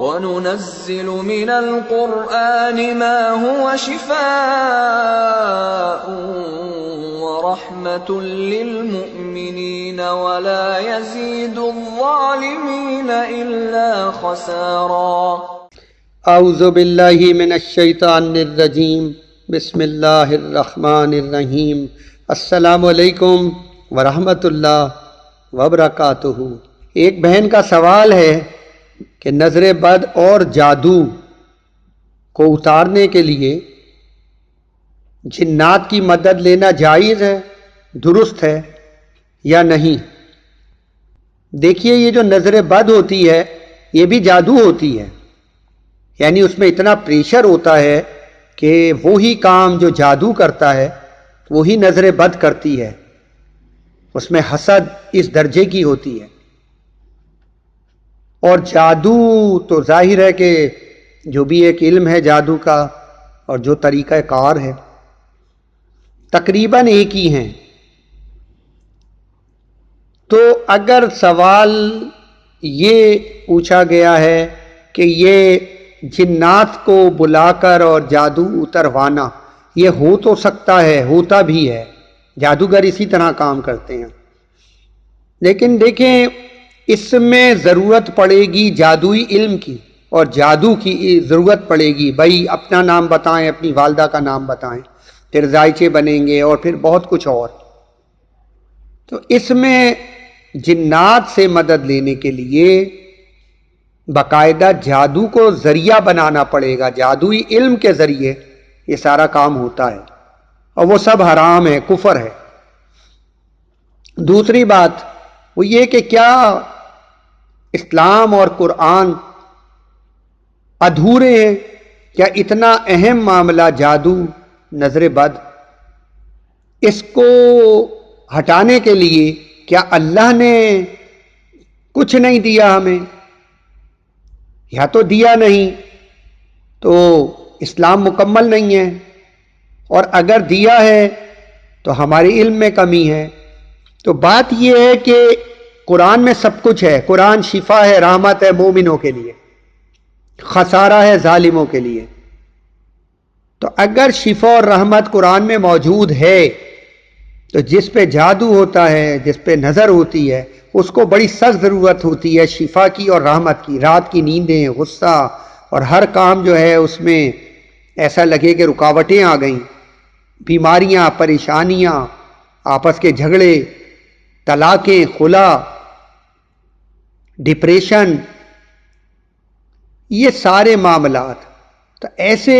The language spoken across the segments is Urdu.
وَنُنَزِّلُ مِنَ الْقُرْآنِ مَا هُوَ شِفَاءٌ وَرَحْمَةٌ لِّلْمُؤْمِنِينَ وَلَا يَزِيدُ الظَّالِمِينَ إِلَّا خَسَارًا۔ اعوذ باللہ من الشیطان الرجیم، بسم اللہ الرحمن الرحیم۔ السلام علیکم ورحمۃ اللہ وبرکاتہ۔ ایک بہن کا سوال ہے کہ نظر بد اور جادو کو اتارنے کے لیے جنات کی مدد لینا جائز ہے، درست ہے یا نہیں؟ دیکھیے، یہ جو نظر بد ہوتی ہے یہ بھی جادو ہوتی ہے، یعنی اس میں اتنا پریشر ہوتا ہے کہ وہی کام جو جادو کرتا ہے وہی نظر بد کرتی ہے، اس میں حسد اس درجے کی ہوتی ہے۔ اور جادو تو ظاہر ہے کہ جو بھی ایک علم ہے جادو کا اور جو طریقہ کار ہے تقریباً ایک ہی ہیں۔ تو اگر سوال یہ پوچھا گیا ہے کہ یہ جنات کو بلا کر اور جادو اتروانا یہ ہو تو سکتا ہے، ہوتا بھی ہے، جادوگر اسی طرح کام کرتے ہیں، لیکن دیکھیں اس میں ضرورت پڑے گی جادوئی علم کی اور جادو کی ضرورت پڑے گی۔ بھائی اپنا نام بتائیں، اپنی والدہ کا نام بتائیں، پھر ذائچے بنیں گے اور پھر بہت کچھ اور۔ تو اس میں جنات سے مدد لینے کے لیے باقاعدہ جادو کو ذریعہ بنانا پڑے گا، جادوئی علم کے ذریعے یہ سارا کام ہوتا ہے، اور وہ سب حرام ہے، کفر ہے۔ دوسری بات وہ یہ کہ کیا اسلام اور قرآن ادھورے ہیں؟ کیا اتنا اہم معاملہ جادو، نظر بد، اس کو ہٹانے کے لیے کیا اللہ نے کچھ نہیں دیا ہمیں؟ یا تو دیا نہیں تو اسلام مکمل نہیں ہے، اور اگر دیا ہے تو ہمارے علم میں کمی ہے۔ تو بات یہ ہے کہ قرآن میں سب کچھ ہے، قرآن شفا ہے، رحمت ہے مومنوں کے لیے، خسارہ ہے ظالموں کے لیے۔ تو اگر شفا اور رحمت قرآن میں موجود ہے تو جس پہ جادو ہوتا ہے، جس پہ نظر ہوتی ہے، اس کو بڑی سخت ضرورت ہوتی ہے شفا کی اور رحمت کی۔ رات کی نیندیں، غصہ اور ہر کام جو ہے اس میں ایسا لگے کہ رکاوٹیں آ گئیں، بیماریاں، پریشانیاں، آپس کے جھگڑے، طلاقیں، خلا، ڈپریشن، یہ سارے معاملات۔ تو ایسے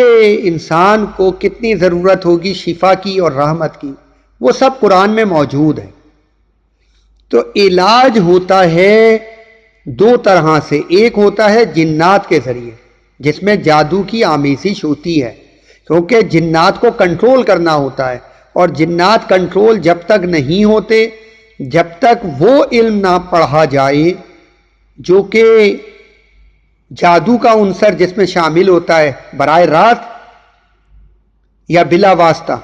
انسان کو کتنی ضرورت ہوگی شفا کی اور رحمت کی، وہ سب قرآن میں موجود ہے۔ تو علاج ہوتا ہے دو طرح سے، ایک ہوتا ہے جنات کے ذریعے جس میں جادو کی آمیزش ہوتی ہے، کیونکہ جنات کو کنٹرول کرنا ہوتا ہے، اور جنات کنٹرول جب تک نہیں ہوتے جب تک وہ علم نہ پڑھا جائے جو کہ جادو کا عنصر جس میں شامل ہوتا ہے براہ راست یا بلا واسطہ،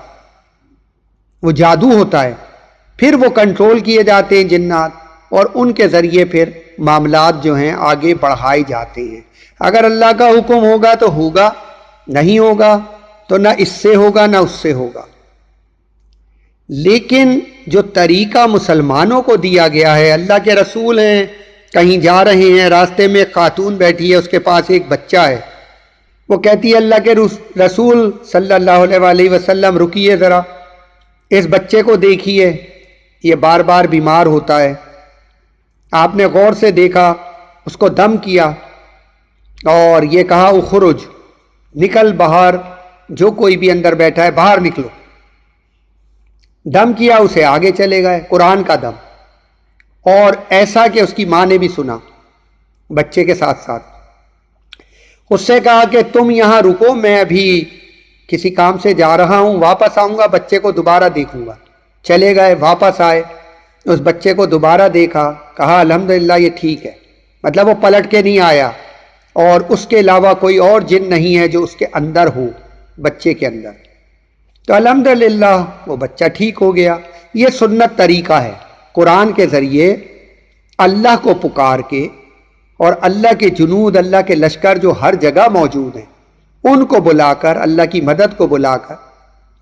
وہ جادو ہوتا ہے، پھر وہ کنٹرول کیے جاتے ہیں جنات، اور ان کے ذریعے پھر معاملات جو ہیں آگے بڑھائے جاتے ہیں۔ اگر اللہ کا حکم ہوگا تو ہوگا، نہیں ہوگا تو نہ اس سے ہوگا نہ اس سے ہوگا۔ لیکن جو طریقہ مسلمانوں کو دیا گیا ہے، اللہ کے رسول ہیں، کہیں جا رہے ہیں، راستے میں ایک خاتون بیٹھی ہے، اس کے پاس ایک بچہ ہے، وہ کہتی ہے اللہ کے رسول صلی اللہ علیہ وسلم رکیے ذرا، اس بچے کو دیکھیے، یہ بار بار بیمار ہوتا ہے۔ آپ نے غور سے دیکھا، اس کو دم کیا اور یہ کہا اخرج، نکل باہر، جو کوئی بھی اندر بیٹھا ہے باہر نکلو۔ دم کیا، اسے آگے چلے گئے، قرآن کا دم، اور ایسا کہ اس کی ماں نے بھی سنا بچے کے ساتھ ساتھ۔ اس سے کہا کہ تم یہاں رکو، میں ابھی کسی کام سے جا رہا ہوں، واپس آؤں گا، بچے کو دوبارہ دیکھوں گا۔ چلے گئے، واپس آئے، اس بچے کو دوبارہ دیکھا، کہا الحمدللہ یہ ٹھیک ہے، مطلب وہ پلٹ کے نہیں آیا، اور اس کے علاوہ کوئی اور جن نہیں ہے جو اس کے اندر ہو، بچے کے اندر۔ تو الحمدللہ وہ بچہ ٹھیک ہو گیا۔ یہ سنت طریقہ ہے، قرآن کے ذریعے اللہ کو پکار کے اور اللہ کے جنود، اللہ کے لشکر جو ہر جگہ موجود ہیں، ان کو بلا کر، اللہ کی مدد کو بلا کر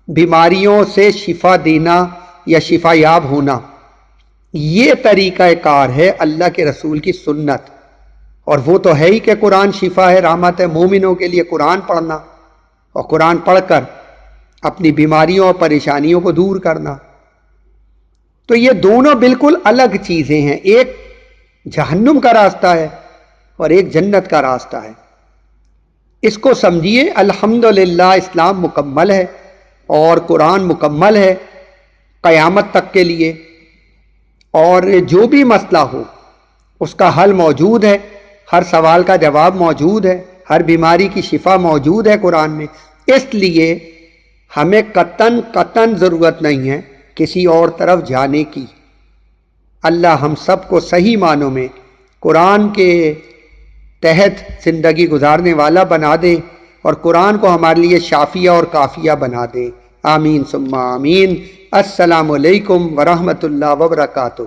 بیماریوں سے شفا دینا یا شفا یاب ہونا، یہ طریقہ کار ہے اللہ کے رسول کی سنت۔ اور وہ تو ہے ہی کہ قرآن شفا ہے، رحمت ہے مومنوں کے لیے قرآن پڑھنا، اور قرآن پڑھ کر اپنی بیماریوں اور پریشانیوں کو دور کرنا۔ تو یہ دونوں بالکل الگ چیزیں ہیں، ایک جہنم کا راستہ ہے اور ایک جنت کا راستہ ہے۔ اس کو سمجھیے، الحمدللہ اسلام مکمل ہے اور قرآن مکمل ہے قیامت تک کے لیے، اور جو بھی مسئلہ ہو اس کا حل موجود ہے، ہر سوال کا جواب موجود ہے، ہر بیماری کی شفا موجود ہے قرآن میں۔ اس لیے ہمیں قطعاً ضرورت نہیں ہے کسی اور طرف جانے کی۔ اللہ ہم سب کو صحیح معنوں میں قرآن کے تحت زندگی گزارنے والا بنا دے، اور قرآن کو ہمارے لیے شافیہ اور کافیہ بنا دے۔ آمین ثم آمین۔ السلام علیکم ورحمۃ اللہ وبرکاتہ۔